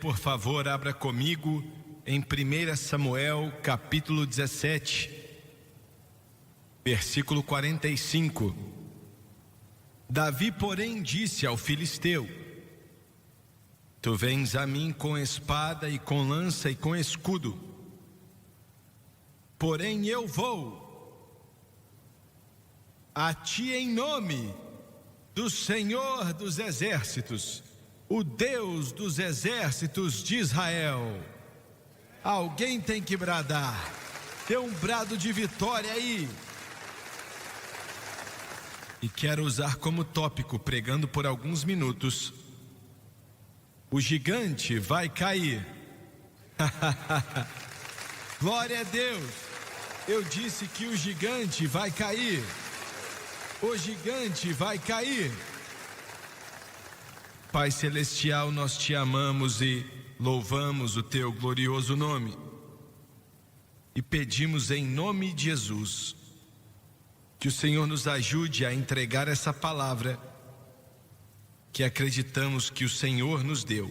por favor, abra comigo em 1 Samuel, capítulo 17, versículo 45. Davi, porém, disse ao filisteu: Tu vens a mim com espada e com lança e com escudo, porém eu vou a ti em nome do Senhor dos exércitos, o Deus dos exércitos de Israel. Alguém tem que bradar, dê um brado de vitória aí. E quero usar como tópico, pregando por alguns minutos: o gigante vai cair. Glória a Deus. Eu disse que o gigante vai cair. O gigante vai cair. Pai celestial, nós te amamos e louvamos o teu glorioso nome. E pedimos em nome de Jesus que o Senhor nos ajude a entregar essa palavra que acreditamos que o Senhor nos deu.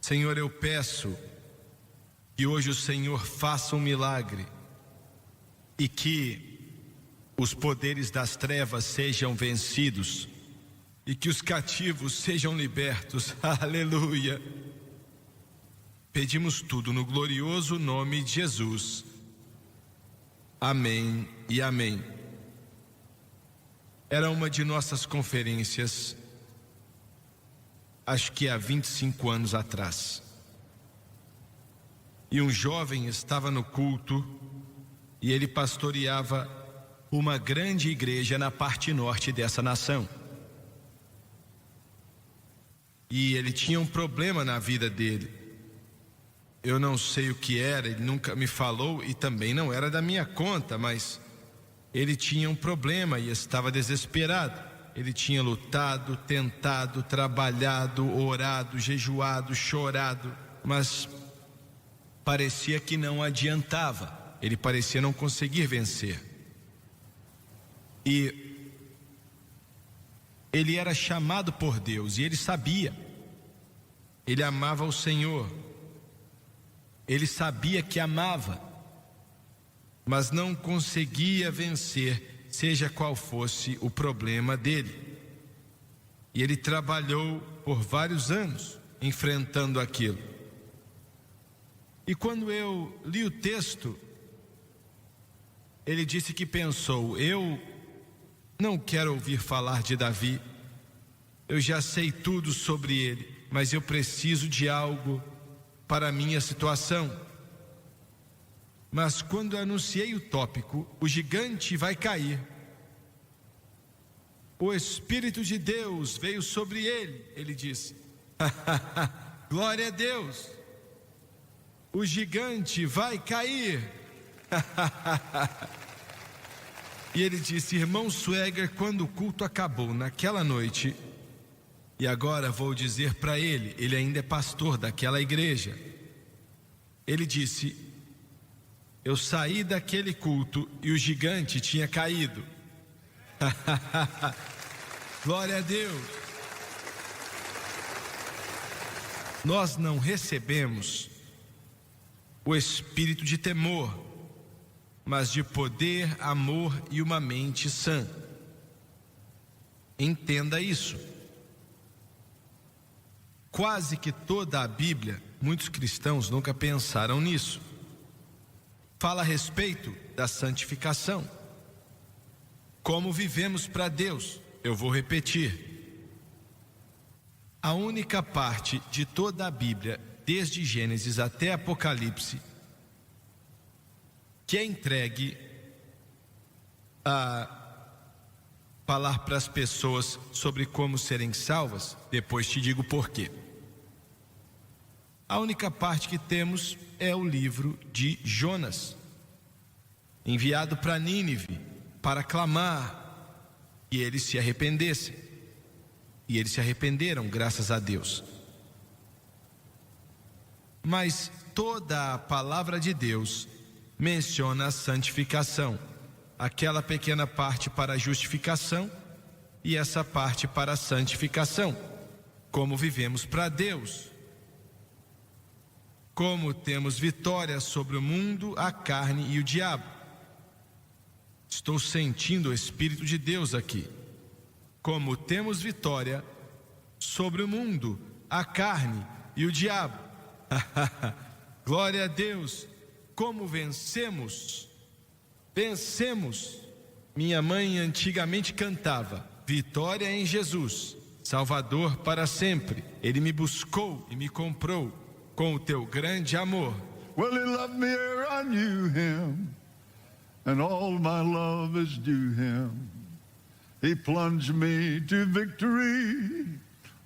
Senhor, eu peço que hoje o Senhor faça um milagre e que os poderes das trevas sejam vencidos e que os cativos sejam libertos. Aleluia. Pedimos tudo no glorioso nome de Jesus. Amém e amém. Era uma de nossas conferências, acho que há 25 anos atrás. E um jovem estava no culto e ele pastoreava uma grande igreja na parte norte dessa nação. E ele tinha um problema na vida dele. Eu não sei o que era, ele nunca me falou e também não era da minha conta, mas ele tinha um problema e estava desesperado. Ele tinha lutado, tentado, trabalhado, orado, jejuado, chorado, mas parecia que não adiantava. Ele parecia não conseguir vencer. E ele era chamado por Deus e ele sabia. Ele amava o Senhor. Ele sabia que amava, mas não conseguia vencer, seja qual fosse o problema dele. E ele trabalhou por vários anos enfrentando aquilo. E quando eu li o texto, ele disse que pensou: eu não quero ouvir falar de Davi, eu já sei tudo sobre ele, mas eu preciso de algo para a minha situação. Mas quando anunciei o tópico, o gigante vai cair, o Espírito de Deus veio sobre ele, ele disse: glória a Deus, o gigante vai cair. E ele disse: irmão Swagger, quando o culto acabou naquela noite, e agora vou dizer para ele, ele ainda é pastor daquela igreja. Ele disse: eu saí daquele culto e o gigante tinha caído. Glória a Deus. Nós não recebemos o espírito de temor, mas de poder, amor e uma mente sã. Entenda isso. Quase que toda a Bíblia, muitos cristãos nunca pensaram nisso, fala a respeito da santificação. Como vivemos para Deus. Eu vou repetir. A única parte de toda a Bíblia, desde Gênesis até Apocalipse, que é entregue a falar para as pessoas sobre como serem salvas, depois te digo por quê. A única parte que temos é o livro de Jonas, enviado para Nínive para clamar que eles se arrependessem. E eles se arrependeram, graças a Deus. Mas toda a palavra de Deus menciona a santificação, aquela pequena parte para a justificação e essa parte para a santificação. como vivemos para Deus, como temos vitória sobre o mundo, a carne e o diabo. Estou sentindo o Espírito de Deus aqui. Como temos vitória sobre o mundo, a carne e o diabo. Glória a Deus. Como vencemos? Vencemos. Minha mãe antigamente cantava: vitória em Jesus, Salvador para sempre. Ele me buscou e me comprou com o teu grande amor. Well, he loved me ere I knew him, and all my love is due him. He plunged me to victory,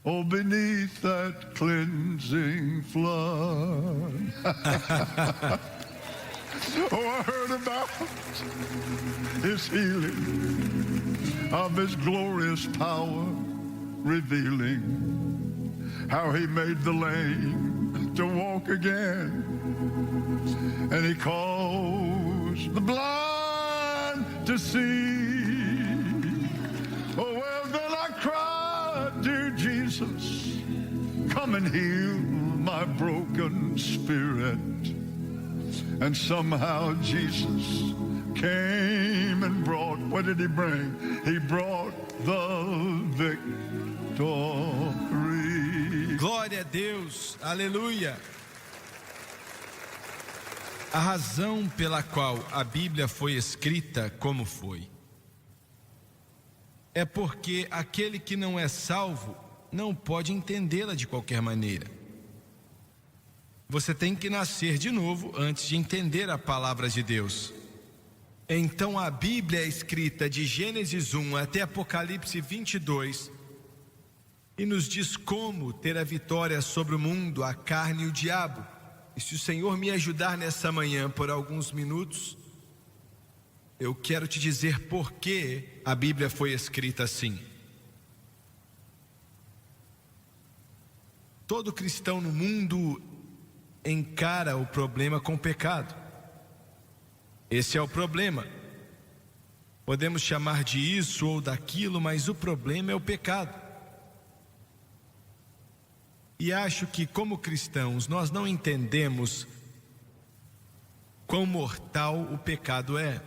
oh, beneath that cleansing flood. Oh, I heard about his healing, of his glorious power revealing, how he made the lame to walk again, and he caused the blind to see. Oh, well, then I cried, dear Jesus, come and heal my broken spirit. And somehow Jesus came and brought, what did he bring? He brought the victory. Glória a Deus, aleluia. A razão pela qual a Bíblia foi escrita como foi é porque aquele que não é salvo não pode entendê-la de qualquer maneira. Você tem que nascer de novo antes de entender a palavra de Deus. Então a Bíblia é escrita de Gênesis 1 até Apocalipse 22 e nos diz como ter a vitória sobre o mundo, a carne e o diabo. E se o Senhor me ajudar nessa manhã por alguns minutos, eu quero te dizer por que a Bíblia foi escrita assim. Todo cristão no mundo encara o problema com o pecado. Esse é o problema. Podemos chamar de isso ou daquilo, mas o problema é o pecado. E acho que como cristãos nós não entendemos quão mortal o pecado é,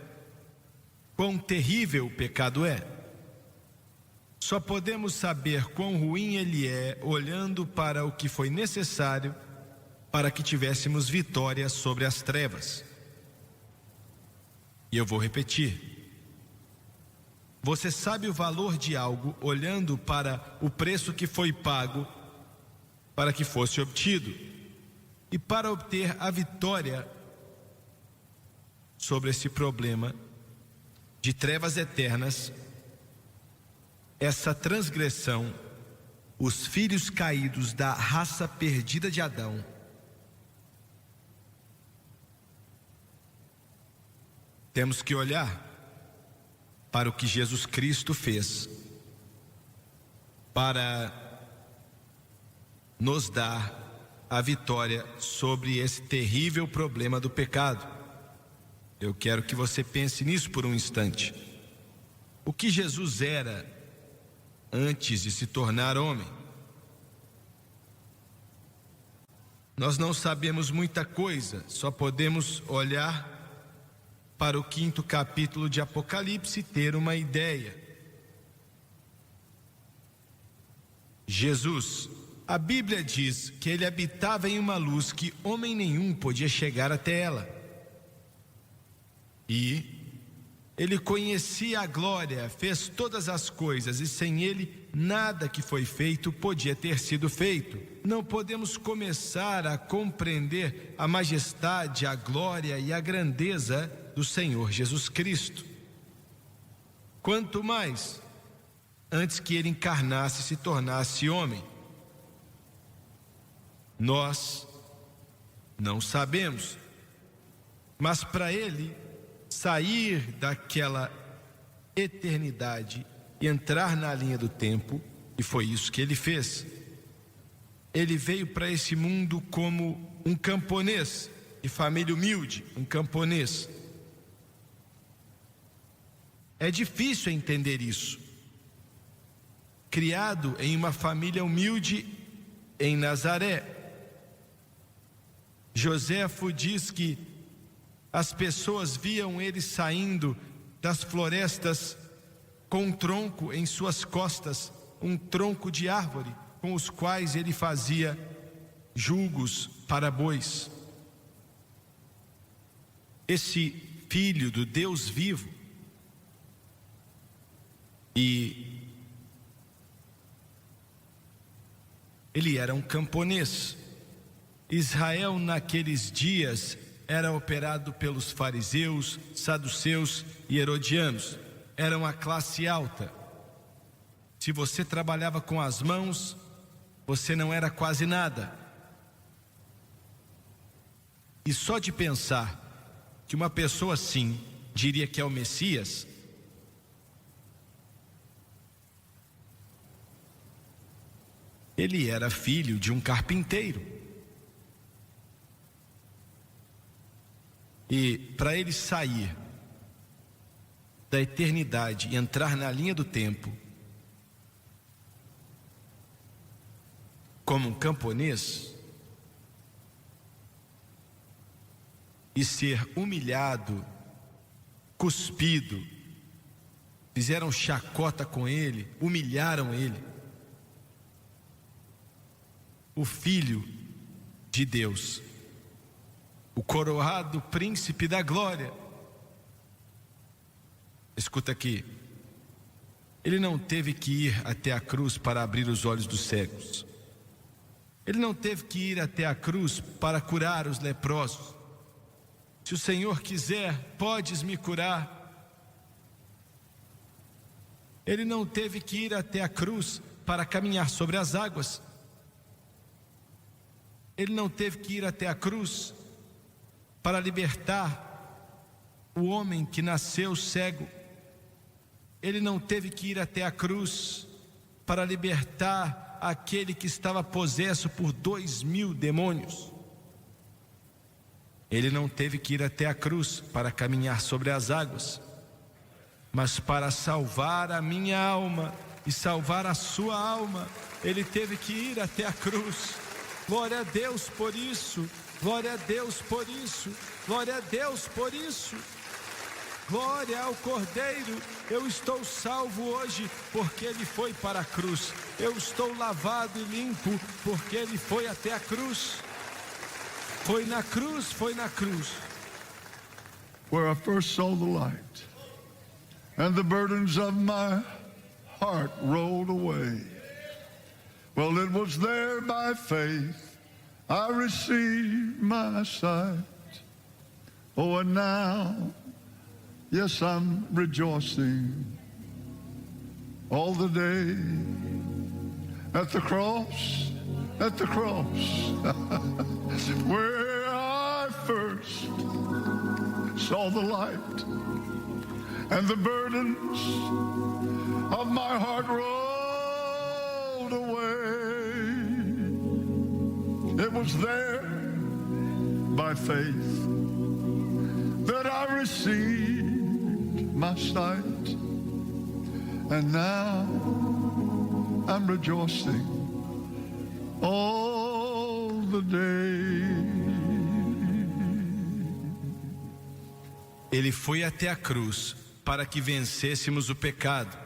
quão terrível o pecado é. Só podemos saber quão ruim ele é olhando para o que foi necessário para que tivéssemos vitória sobre as trevas. E eu vou repetir. Você sabe o valor de algo olhando para o preço que foi pago para que fosse obtido. E para obter a vitória sobre esse problema de trevas eternas, essa transgressão, os filhos caídos da raça perdida de Adão, temos que olhar para o que Jesus Cristo fez para nos dar a vitória sobre esse terrível problema do pecado. Eu quero que você pense nisso por um instante. O que Jesus era antes de se tornar homem? Nós não sabemos muita coisa, só podemos olhar para o 5º capítulo de Apocalipse e ter uma ideia. Jesus, a Bíblia diz que ele habitava em uma luz que homem nenhum podia chegar até ela. E ele conhecia a glória, fez todas as coisas, e sem ele nada que foi feito podia ter sido feito. Não podemos começar a compreender a majestade, a glória e a grandeza do Senhor Jesus Cristo. Quanto mais antes que ele encarnasse e se tornasse homem. Nós não sabemos, mas para ele sair daquela eternidade e entrar na linha do tempo, e foi isso que ele fez. Ele veio para esse mundo como um camponês de família humilde, um camponês. É difícil entender isso. criado em uma família humilde em Nazaré. Joséfo diz que as pessoas viam ele saindo das florestas com um tronco em suas costas, um tronco de árvore, com os quais ele fazia jugos para bois. Esse filho do Deus vivo, e ele era um camponês. Israel naqueles dias era operado pelos fariseus, saduceus e herodianos. Era uma classe alta. Se você trabalhava com as mãos, você não era quase nada. E só de pensar que uma pessoa assim diria que é o Messias, ele era filho de um carpinteiro. E para ele sair da eternidade e entrar na linha do tempo como um camponês e ser humilhado, cuspido, fizeram chacota com ele, humilharam ele. O Filho de Deus, o coroado príncipe da glória. Escuta aqui, ele não teve que ir até a cruz para abrir os olhos dos cegos. Ele não teve que ir até a cruz para curar os leprosos. Se o Senhor quiser, podes me curar. Ele não teve que ir até a cruz para caminhar sobre as águas. Ele não teve que ir até a cruz para libertar o homem que nasceu cego. Ele não teve que ir até a cruz para libertar aquele que estava possesso por 2000 demônios. Ele não teve que ir até a cruz para caminhar sobre as águas, mas para salvar a minha alma e salvar a sua alma, ele teve que ir até a cruz. Glória a Deus por isso, glória a Deus por isso, glória a Deus por isso. Glória ao Cordeiro. Eu estou salvo hoje porque ele foi para a cruz. Eu estou lavado e limpo porque ele foi até a cruz. Foi na cruz, foi na cruz. Where I first saw the light and the burdens of my heart rolled away. Well, it was there by faith I received my sight. Oh, and now, yes, I'm rejoicing all the day at the cross, where I first saw the light and the burdens of my heart rolled away. It was there by faith that I received my sight, and now I'm rejoicing all the day. Ele foi até a cruz para que vencêssemos o pecado.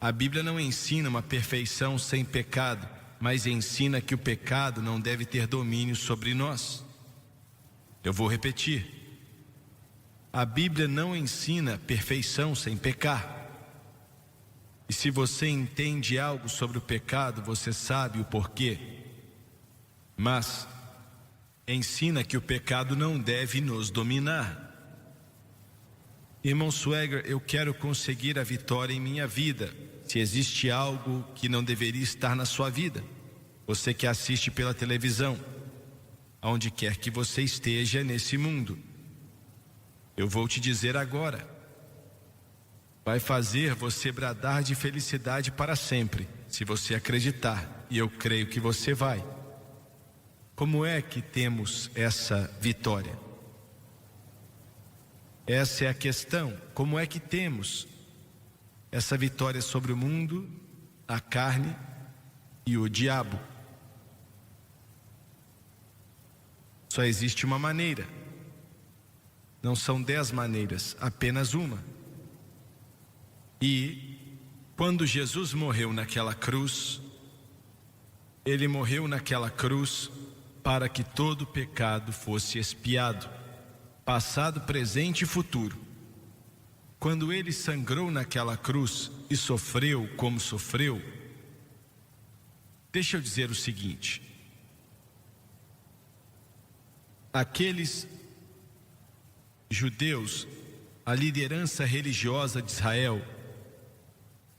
A Bíblia não ensina uma perfeição sem pecado, mas ensina que o pecado não deve ter domínio sobre nós. Eu vou repetir. A Bíblia não ensina perfeição sem pecar. E se você entende algo sobre o pecado, você sabe o porquê. Mas ensina que o pecado não deve nos dominar. Irmão Swagger, eu quero conseguir a vitória em minha vida. Se existe algo que não deveria estar na sua vida, você que assiste pela televisão, aonde quer que você esteja nesse mundo, eu vou te dizer agora, vai fazer você bradar de felicidade para sempre, se você acreditar, e eu creio que você vai. Como é que temos essa vitória? Essa é a questão. Como é que temos essa vitória sobre o mundo a carne e o diabo. Só existe uma maneira. Não são 10 maneiras, apenas uma. E quando Jesus morreu naquela cruz, Ele morreu naquela cruz para que todo pecado fosse expiado, passado, presente e futuro. Quando Ele sangrou naquela cruz e sofreu como sofreu, deixa eu dizer o seguinte: aqueles judeus, a liderança religiosa de Israel,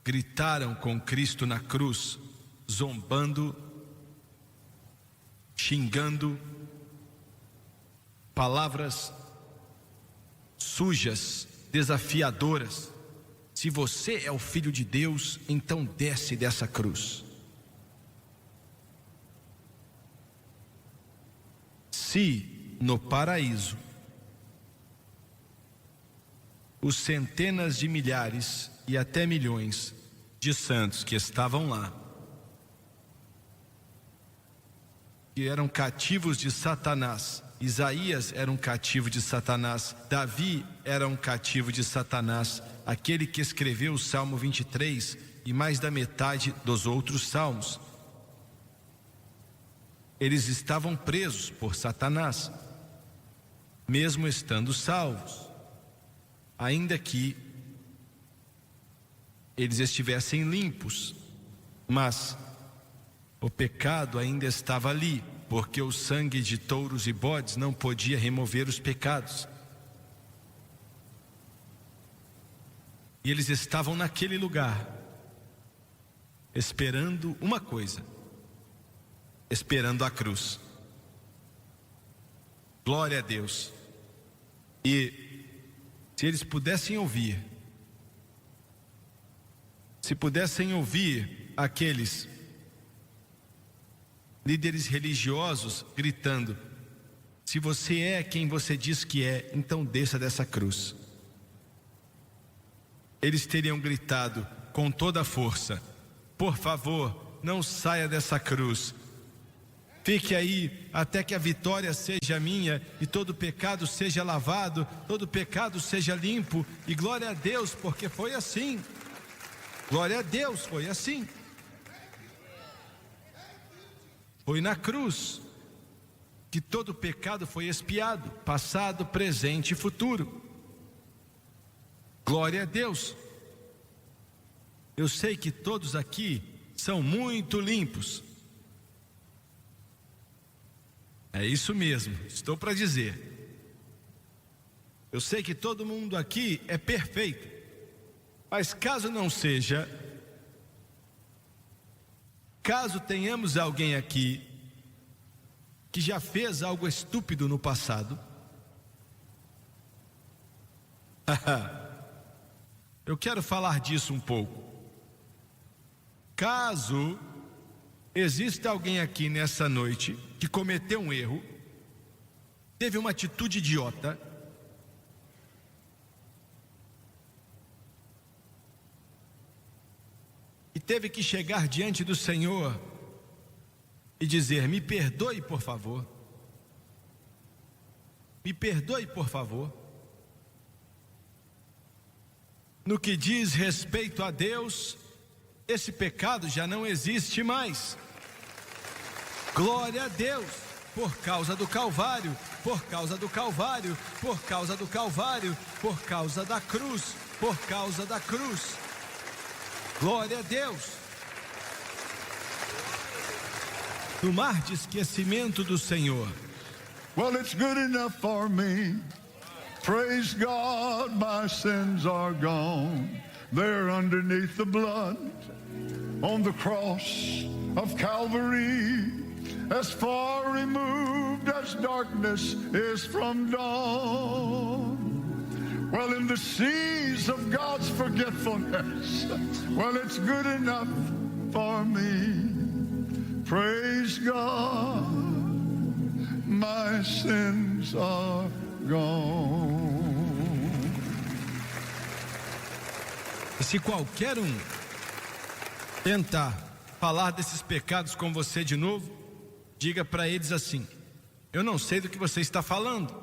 gritaram com Cristo na cruz, zombando, xingando, palavras sujas, desafiadoras. Se você é o Filho de Deus, então desce dessa cruz. Se no paraíso os centenas de milhares e até milhões de santos que estavam lá, que eram cativos de Satanás, Isaías era um cativo de Satanás, Davi era um cativo de Satanás, aquele que escreveu o Salmo 23 e mais da metade dos outros salmos, eles estavam presos por Satanás, mesmo estando salvos, ainda que eles estivessem limpos, mas o pecado ainda estava ali, porque o sangue de touros e bodes não podia remover os pecados. E eles estavam naquele lugar, esperando uma coisa, esperando a cruz. Glória a Deus. E se eles pudessem ouvir, se pudessem ouvir aqueles líderes religiosos gritando: se você é quem você diz que é, então desça dessa cruz, eles teriam gritado com toda a força: por favor, não saia dessa cruz, fique aí até que a vitória seja minha e todo pecado seja lavado, todo pecado seja limpo. E glória a Deus, porque foi assim. Glória a Deus, foi assim. Foi na cruz que todo pecado foi expiado, passado, presente e futuro. Glória a Deus. Eu sei que todos aqui são muito limpos. É isso mesmo, estou para dizer. Eu sei que todo mundo aqui é perfeito, mas caso não seja, caso tenhamos alguém aqui que já fez algo estúpido no passado, eu quero falar disso um pouco. Caso exista alguém aqui nessa noite que cometeu um erro, teve uma atitude idiota, e teve que chegar diante do Senhor e dizer: me perdoe, por favor, me perdoe, por favor. No que diz respeito a Deus, esse pecado já não existe mais. Glória a Deus, por causa do Calvário, por causa do Calvário, por causa do Calvário, por causa da cruz, por causa da cruz. Glória a Deus. No mar de esquecimento do Senhor. Well, it's good enough for me. Praise God, my sins are gone. They're underneath the blood on the cross of Calvary, as far removed as darkness is from dawn. Well, in the seas of God's forgetfulness, well, it's good enough for me. Praise God, my sins are gone. E se qualquer um tentar falar desses pecados com você de novo, diga para eles assim: eu não sei do que você está falando.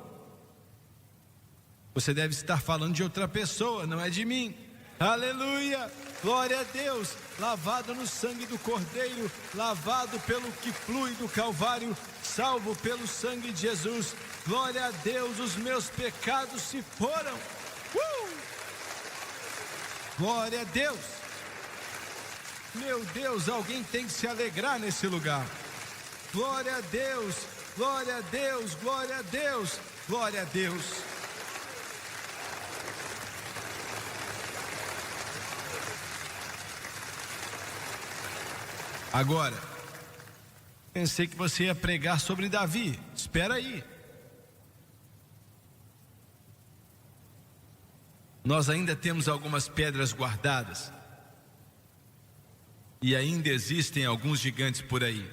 Você deve estar falando de outra pessoa, não é de mim. Aleluia, glória a Deus. Lavado no sangue do Cordeiro, lavado pelo que flui do Calvário, salvo pelo sangue de Jesus. Glória a Deus, os meus pecados se foram. Glória a Deus. Meu Deus, alguém tem que se alegrar nesse lugar. Glória a Deus, glória a Deus, glória a Deus, glória a Deus. Agora, pensei que você ia pregar sobre Davi. Espera aí. Nós ainda temos algumas pedras guardadas. E ainda existem alguns gigantes por aí.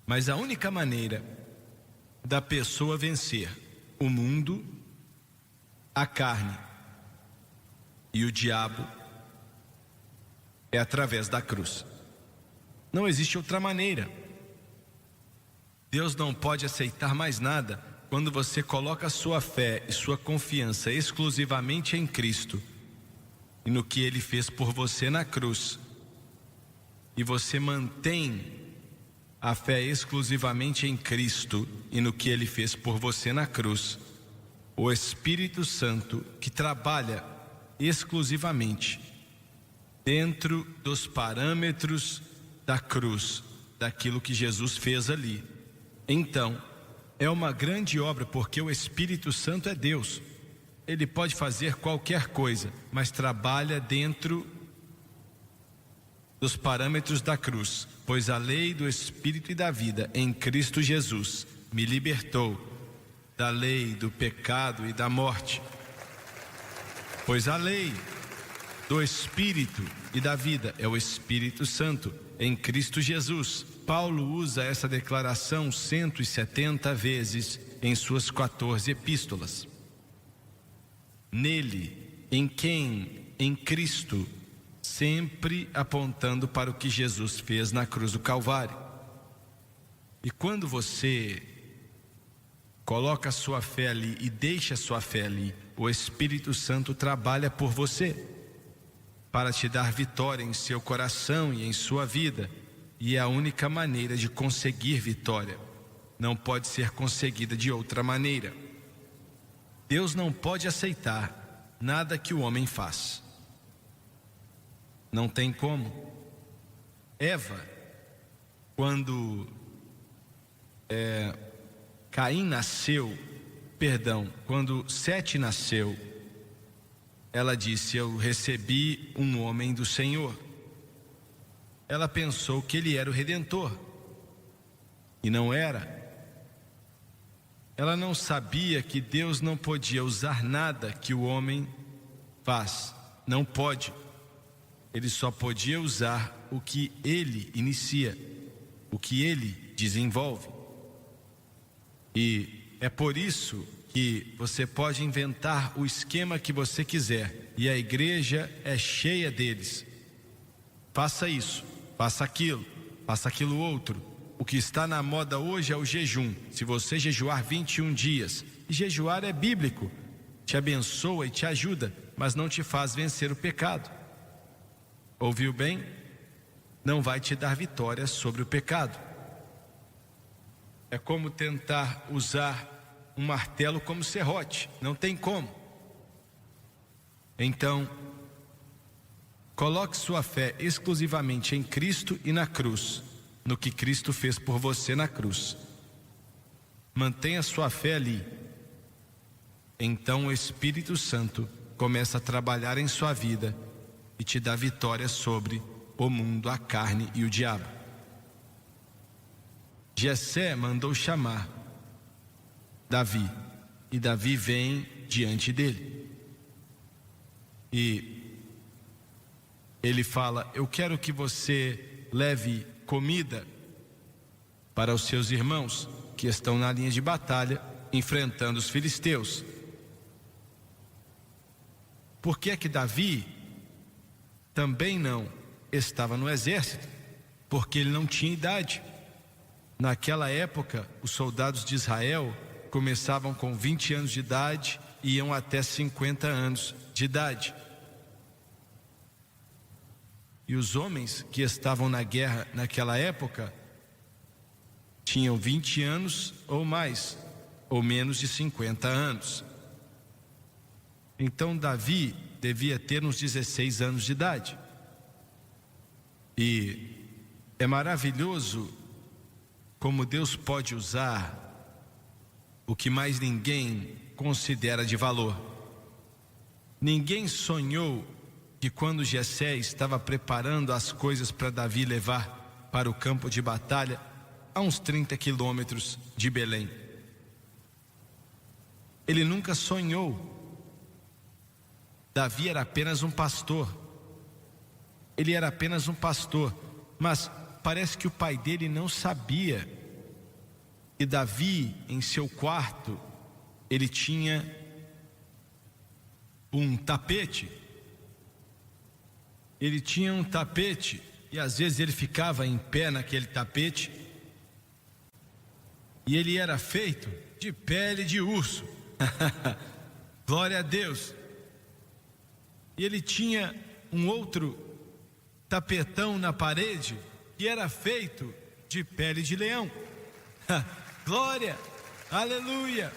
Mas a única maneira da pessoa vencer o mundo, a carne e o diabo é através da cruz. Não existe outra maneira. Deus não pode aceitar mais nada quando você coloca sua fé e sua confiança exclusivamente em Cristo e no que Ele fez por você na cruz, e você mantém a fé exclusivamente em Cristo e no que Ele fez por você na cruz. O Espírito Santo, que trabalha exclusivamente dentro dos parâmetros da cruz, daquilo que Jesus fez ali, então é uma grande obra, porque o Espírito Santo é Deus. Ele pode fazer qualquer coisa, mas trabalha dentro dos parâmetros da cruz, pois a lei do Espírito e da vida em Cristo Jesus me libertou da lei do pecado e da morte. Pois a lei do Espírito e da vida é o Espírito Santo em Cristo Jesus. Paulo usa essa declaração 170 vezes em suas 14 epístolas. Nele, em quem, em Cristo, sempre apontando para o que Jesus fez na cruz do Calvário. E quando você coloca a sua fé ali e deixa a sua fé ali, o Espírito Santo trabalha por você para te dar vitória em seu coração e em sua vida. E é a única maneira de conseguir vitória. Não pode ser conseguida de outra maneira. Deus não pode aceitar nada que o homem faz. Não tem como. Eva, quando quando Sete nasceu, ela disse: eu recebi um homem do Senhor. Ela pensou que ele era o Redentor, e não era. Ela não sabia que Deus não podia usar nada que o homem faz. Não pode. Ele só podia usar o que ele inicia, o que ele desenvolve. E é por isso que você pode inventar o esquema que você quiser, e a igreja é cheia deles. Faça isso, faça aquilo outro. O que está na moda hoje é o jejum. Se você jejuar 21 dias, e jejuar é bíblico, te abençoa e te ajuda, mas não te faz vencer o pecado. Ouviu bem? Não vai te dar vitória sobre o pecado. É como tentar usar um martelo como serrote. Não tem como. Então, coloque sua fé exclusivamente em Cristo e na cruz, no que Cristo fez por você na cruz. Mantenha sua fé ali. Então o Espírito Santo começa a trabalhar em sua vida e te dá vitória sobre o mundo, a carne e o diabo. Jessé mandou chamar Davi, e Davi vem diante dele. E ele fala: eu quero que você leve comida para os seus irmãos que estão na linha de batalha enfrentando os filisteus. Por que é que Davi também não estava no exército? Porque ele não tinha idade. Naquela época, os soldados de Israel começavam com 20 anos de idade e iam até 50 anos de idade. E os homens que estavam na guerra naquela época tinham 20 anos ou mais, ou menos de 50 anos. Então Davi devia ter uns 16 anos de idade. E é maravilhoso como Deus pode usar o que mais ninguém considera de valor. Ninguém sonhou que quando Jessé estava preparando as coisas para Davi levar para o campo de batalha, a uns 30 quilômetros de Belém. Ele nunca sonhou. Davi era apenas um pastor. Ele era apenas um pastor, mas parece que o pai dele não sabia que Davi, em seu quarto, ele tinha um tapete. Ele tinha um tapete e às vezes ele ficava em pé naquele tapete. E ele era feito de pele de urso. Glória a Deus. E ele tinha um outro tapetão na parede que era feito de pele de leão. Glória, aleluia,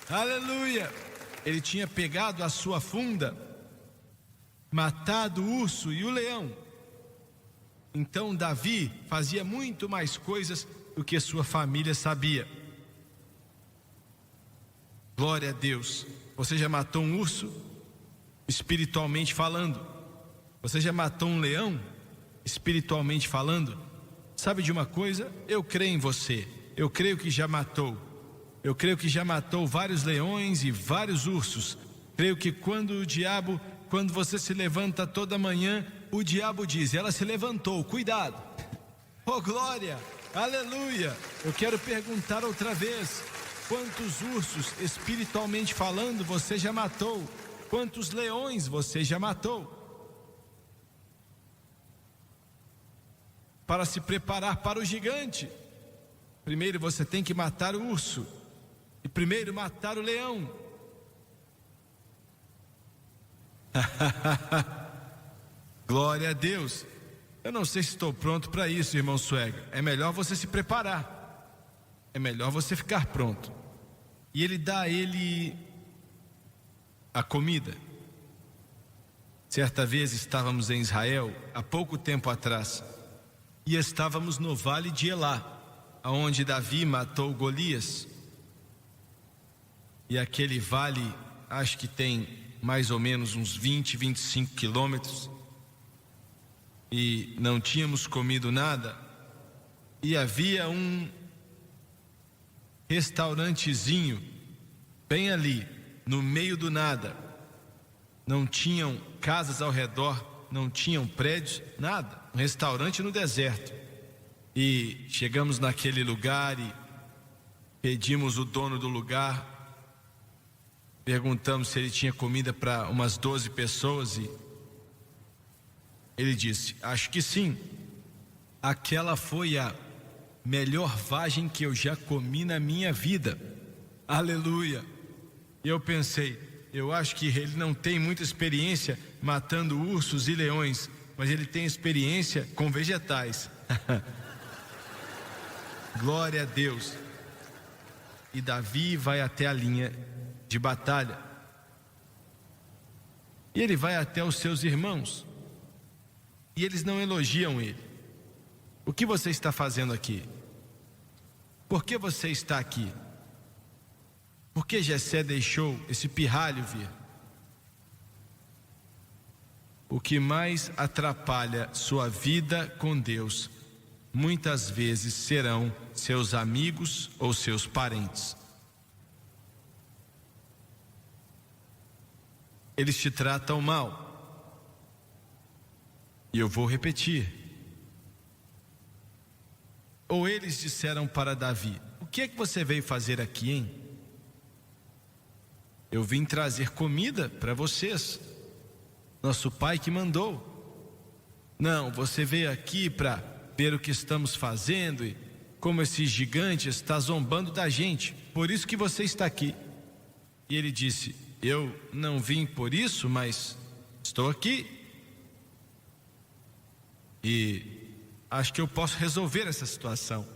aleluia. Ele tinha pegado a sua funda, matado o urso e o leão. Então Davi fazia muito mais coisas do que sua família sabia. Glória a Deus. Você já matou um urso? Espiritualmente falando. Você já matou um leão? Espiritualmente falando. Sabe de uma coisa? Eu creio em você. Eu creio que já matou. Eu creio que já matou vários leões e vários ursos. Creio que quando você se levanta toda manhã, o diabo diz: ela se levantou, cuidado. Oh glória, aleluia. Eu quero perguntar outra vez: quantos ursos, espiritualmente falando, você já matou? Quantos leões você já matou? Para se preparar para o gigante, primeiro você tem que matar o urso, e primeiro matar o leão. Glória a Deus. Eu não sei se estou pronto para isso, irmão Suega. É melhor você se preparar. É melhor você ficar pronto. E ele dá a ele a comida. Certa vez estávamos em Israel, há pouco tempo atrás, e estávamos no vale de Elá, onde Davi matou Golias. E aquele vale, acho que tem mais ou menos uns 20, 25 quilômetros. E não tínhamos comido nada. E havia um restaurantezinho bem ali, no meio do nada. Não tinham casas ao redor, não tinham prédios, nada. Um restaurante no deserto. E chegamos naquele lugar e pedimos o dono do lugar. Perguntamos se ele tinha comida para umas 12 pessoas e ele disse: acho que sim. Aquela foi a melhor vagem que eu já comi na minha vida. Aleluia. E eu pensei, eu acho que ele não tem muita experiência matando ursos e leões, mas ele tem experiência com vegetais. Glória a Deus. E Davi vai até a linha de batalha. E ele vai até os seus irmãos. E eles não elogiam ele. O que você está fazendo aqui? Por que você está aqui? Por que Jessé deixou esse pirralho vir? O que mais atrapalha sua vida com Deus, muitas vezes serão seus amigos ou seus parentes. Eles te tratam mal. E eu vou repetir. Ou eles disseram para Davi: o que é que você veio fazer aqui, hein? Eu vim trazer comida para vocês. nosso pai que mandou. Não, você veio aqui para ver o que estamos fazendo e como esse gigante está zombando da gente. Por isso que você está aqui. E ele disse: eu não vim por isso, mas estou aqui. E acho que eu posso resolver essa situação.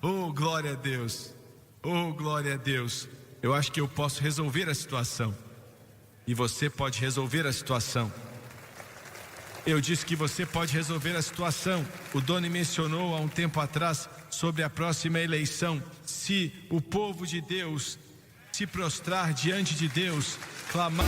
Oh, glória a Deus. Oh, glória a Deus. Eu acho que eu posso resolver a situação. E você pode resolver a situação. Eu disse que você pode resolver a situação. O Doni mencionou há um tempo atrás sobre a próxima eleição. Se o povo de Deus se prostrar diante de Deus, clamar.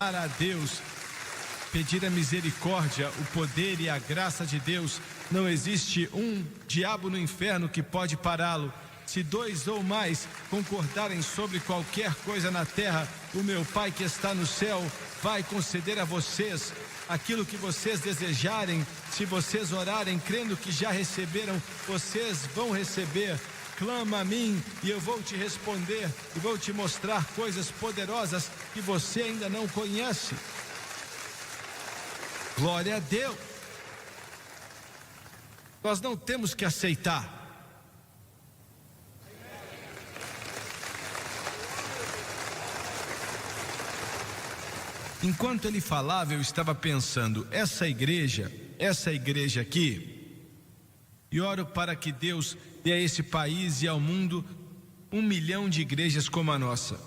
A Deus, pedir a misericórdia, o poder e a graça de Deus. Não existe um diabo no inferno que pode pará-lo. Se dois ou mais concordarem sobre qualquer coisa na terra, o meu Pai que está no céu vai conceder a vocês aquilo que vocês desejarem. Se vocês orarem crendo que já receberam, vocês vão receber. Clama a mim e eu vou te responder e vou te mostrar coisas poderosas que você ainda não conhece. Glória a Deus. Nós não temos que aceitar. Enquanto ele falava, eu estava pensando, essa igreja aqui, e oro para que Deus dê a esse país e ao mundo 1 milhão de igrejas como a nossa.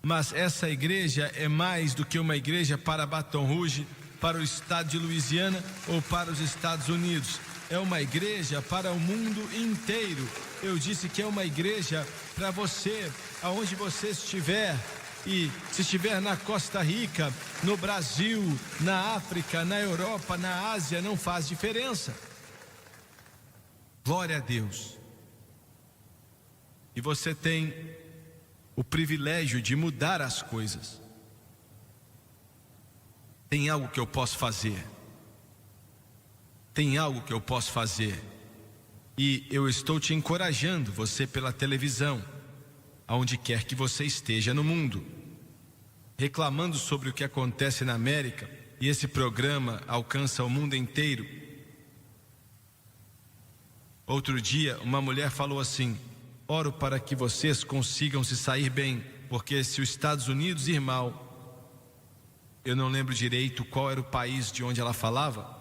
Mas essa igreja é mais do que uma igreja para Baton Rouge, para o estado de Louisiana ou para os Estados Unidos. É uma igreja para o mundo inteiro. Eu disse que é uma igreja para você, aonde você estiver. E se estiver na Costa Rica, no Brasil, na África, na Europa, na Ásia, não faz diferença. Glória a Deus. E você tem o privilégio de mudar as coisas. Tem algo que eu posso fazer. Tem algo que eu posso fazer. E eu estou te encorajando, você pela televisão, aonde quer que você esteja no mundo, reclamando sobre o que acontece na América, e esse programa alcança o mundo inteiro. Outro dia, uma mulher falou assim: oro para que vocês consigam se sair bem, porque se os Estados Unidos ir mal, eu não lembro direito qual era o país de onde ela falava,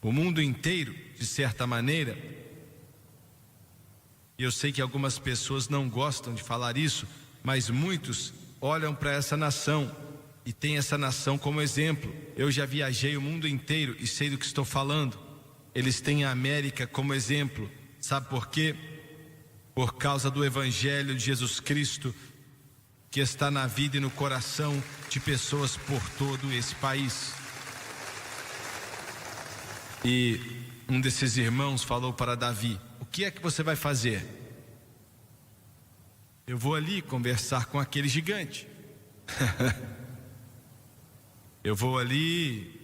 o mundo inteiro, de certa maneira. E eu sei que algumas pessoas não gostam de falar isso, mas muitos olham para essa nação e têm essa nação como exemplo. Eu já viajei o mundo inteiro e sei do que estou falando. Eles têm a América como exemplo. Sabe por quê? Por causa do Evangelho de Jesus Cristo, que está na vida e no coração de pessoas por todo esse país. E um desses irmãos falou para Davi: o que é que você vai fazer? Eu vou ali conversar com aquele gigante. Eu vou ali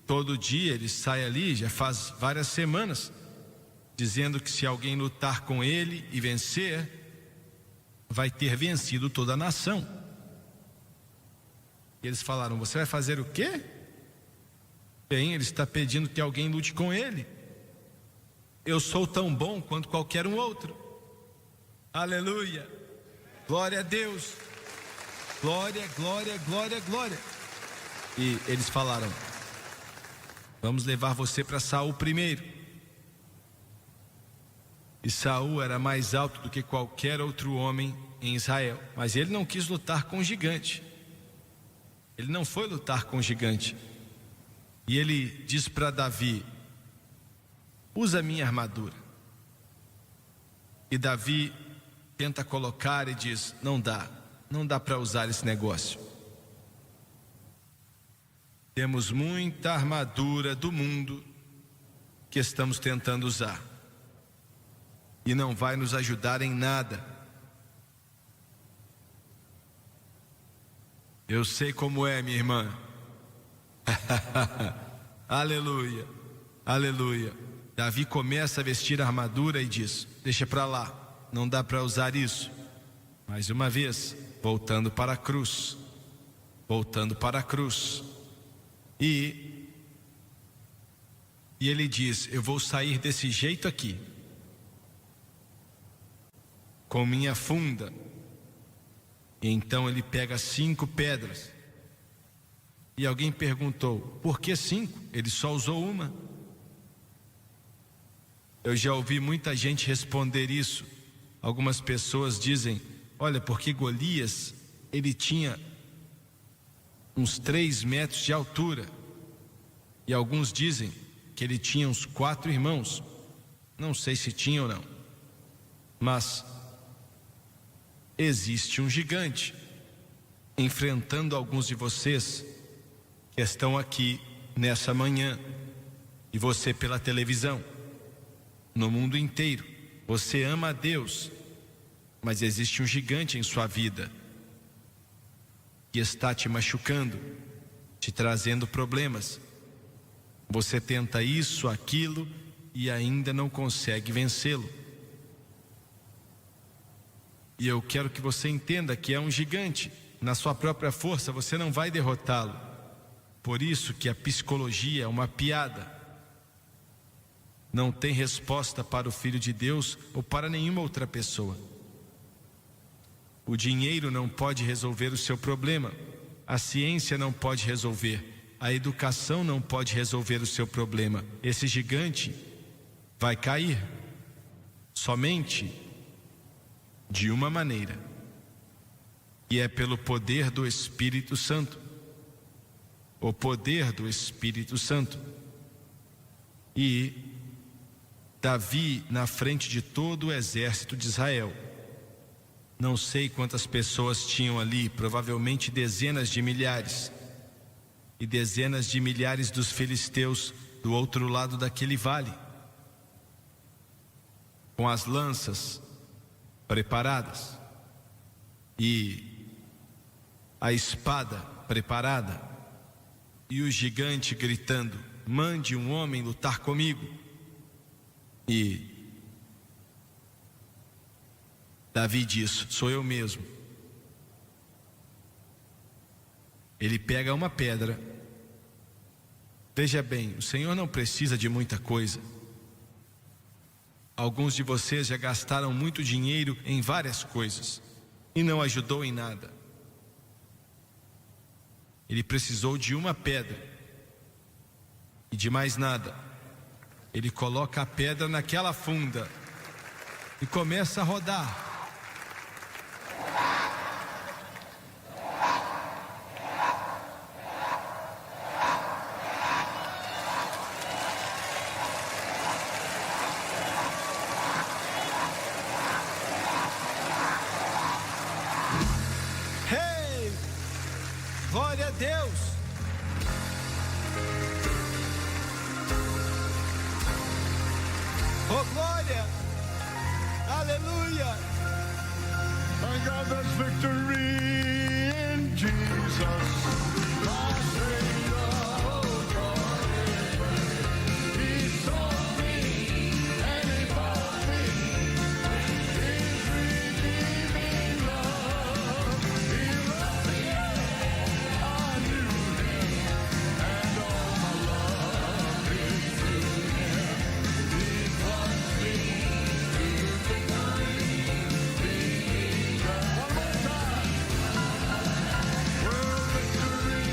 todo dia. Ele sai ali, já faz várias semanas, dizendo que se alguém lutar com ele e vencer, vai ter vencido toda a nação. E eles falaram: você vai fazer o quê? Bem, ele está pedindo que alguém lute com ele. Eu sou tão bom quanto qualquer um outro. Aleluia. Glória a Deus. Glória, glória, glória, glória. E eles falaram: vamos levar você para Saul primeiro. E Saul era mais alto do que qualquer outro homem em Israel, mas ele não quis lutar com o gigante. Ele não foi lutar com o gigante. E ele diz para Davi: usa a minha armadura. E Davi tenta colocar e diz: não dá para usar esse negócio. Temos muita armadura do mundo que estamos tentando usar e não vai nos ajudar em nada. Eu sei como é, minha irmã. Aleluia, aleluia. Davi começa a vestir a armadura e diz: deixa para lá, não dá para usar isso. Mais uma vez, voltando para a cruz, voltando para a cruz. E ele diz: eu vou sair desse jeito aqui, com minha funda. E então ele pega 5 pedras. E alguém perguntou: por que 5? Ele só usou uma. Eu já ouvi muita gente responder isso. Algumas pessoas dizem: olha, porque Golias, ele tinha uns 3 metros de altura. E alguns dizem que ele tinha uns 4 irmãos. Não sei se tinha ou não, mas existe um gigante enfrentando alguns de vocês que estão aqui nessa manhã, e você pela televisão, no mundo inteiro. Você ama a Deus, mas existe um gigante em sua vida que está te machucando, te trazendo problemas. Você tenta isso, aquilo e ainda não consegue vencê-lo. E eu quero que você entenda que é um gigante. Na sua própria força você não vai derrotá-lo. Por isso que a psicologia é uma piada. Não tem resposta para o Filho de Deus ou para nenhuma outra pessoa. O dinheiro não pode resolver o seu problema. A ciência não pode resolver. A educação não pode resolver o seu problema. Esse gigante vai cair somente de uma maneira, e é pelo poder do Espírito Santo. O poder do Espírito Santo. E Davi na frente de todo o exército de Israel. Não sei quantas pessoas tinham ali, provavelmente dezenas de milhares. E dezenas de milhares dos filisteus do outro lado daquele vale, com as lanças preparadas e a espada preparada, e o gigante gritando: mande um homem lutar comigo. E Davi diz: sou eu mesmo. Ele pega uma pedra. Veja bem, o Senhor não precisa de muita coisa. Alguns de vocês já gastaram muito dinheiro em várias coisas e não ajudou em nada. Ele precisou de uma pedra e de mais nada. Ele coloca a pedra naquela funda e começa a rodar. Glória a Deus. Oh, glória. Aleluia. I got this victory in Jesus, my Savior. Oh, God, He sought me and He bought me. His redeeming love. He loved me. I knew Him, and all my love is to Him. He brought me to victory. One more time. Well, victory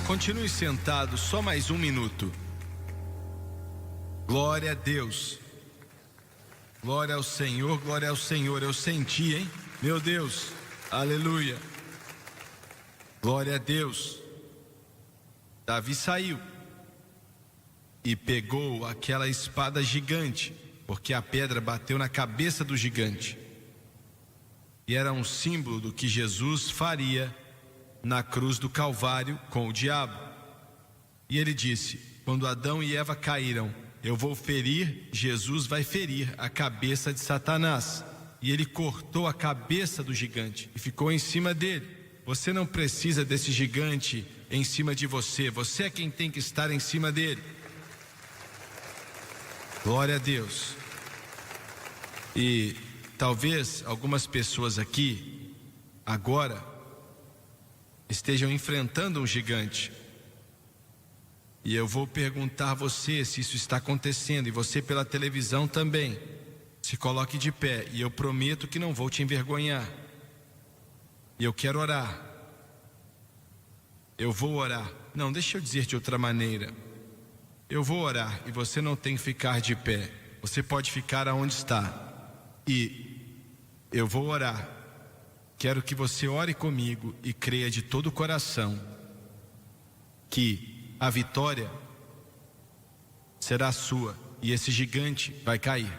Continue sentado só mais um minuto. Glória a Deus. Glória ao Senhor, glória ao Senhor. Eu senti, hein? Meu Deus, aleluia. Glória a Deus. Davi saiu e pegou aquela espada gigante, porque a pedra bateu na cabeça do gigante. E era um símbolo do que Jesus faria na cruz do Calvário com o diabo. E ele disse: quando Adão e Eva caíram, eu vou ferir, Jesus vai ferir a cabeça de Satanás. E ele cortou a cabeça do gigante e ficou em cima dele. Você não precisa desse gigante em cima de você. Você é quem tem que estar em cima dele. Glória a Deus. E talvez algumas pessoas aqui agora estejam enfrentando um gigante. E eu vou perguntar a você se isso está acontecendo, e você pela televisão também. Se coloque de pé, e eu prometo que não vou te envergonhar. E eu quero orar. Eu vou orar. Não, deixa eu dizer de outra maneira. Eu vou orar e você não tem que ficar de pé. Você pode ficar aonde está. E eu vou orar. Quero que você ore comigo e creia de todo o coração que a vitória será sua e esse gigante vai cair.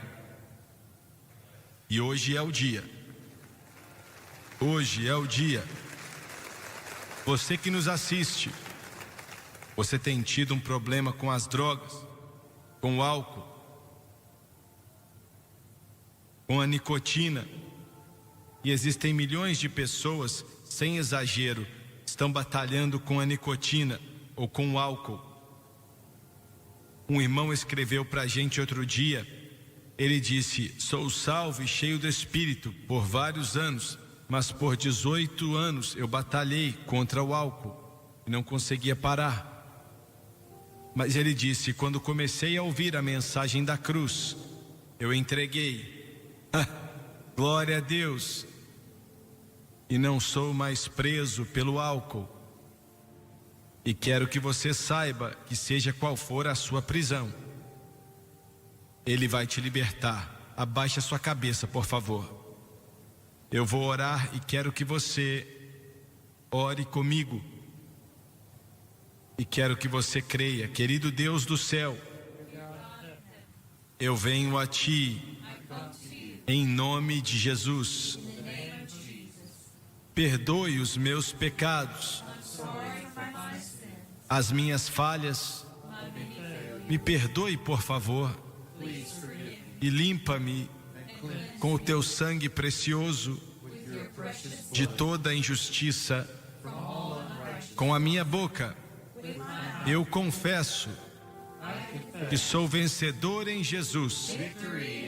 E hoje é o dia. Hoje é o dia. Você que nos assiste, você tem tido um problema com as drogas, com o álcool, com a nicotina. E existem milhões de pessoas, sem exagero, estão batalhando com a nicotina ou com o álcool. Um irmão escreveu para a gente outro dia. Ele disse: sou salvo e cheio do Espírito por vários anos, mas por 18 anos eu batalhei contra o álcool e não conseguia parar. Mas ele disse: quando comecei a ouvir a mensagem da cruz, eu entreguei. Glória a Deus. E não sou mais preso pelo álcool. E quero que você saiba que seja qual for a sua prisão, Ele vai te libertar. Abaixe a sua cabeça, por favor. Eu vou orar e quero que você ore comigo. E quero que você creia. Querido Deus do céu, eu venho a Ti em nome de Jesus. Perdoe os meus pecados, as minhas falhas. Me perdoe, por favor, e limpa-me com o Teu sangue precioso de toda injustiça. Com a minha boca eu confesso que sou vencedor em Jesus,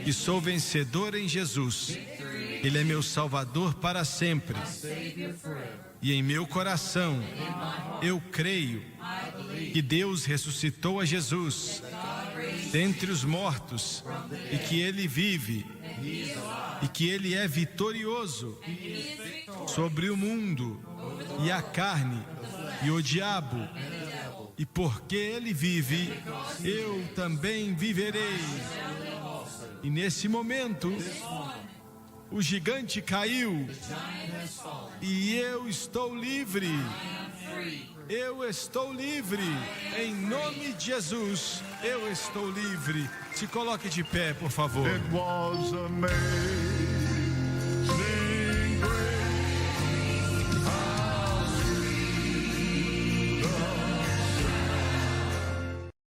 que sou vencedor em Jesus. Ele é meu Salvador para sempre. E em meu coração eu creio que Deus ressuscitou a Jesus dentre os mortos e que Ele vive e que Ele é vitorioso sobre o mundo e a carne e o diabo. E porque Ele vive, eu também viverei. E nesse momento o gigante caiu e eu estou livre. Eu estou livre. Em nome de Jesus, eu estou livre. Se coloque de pé, por favor. It was amazing.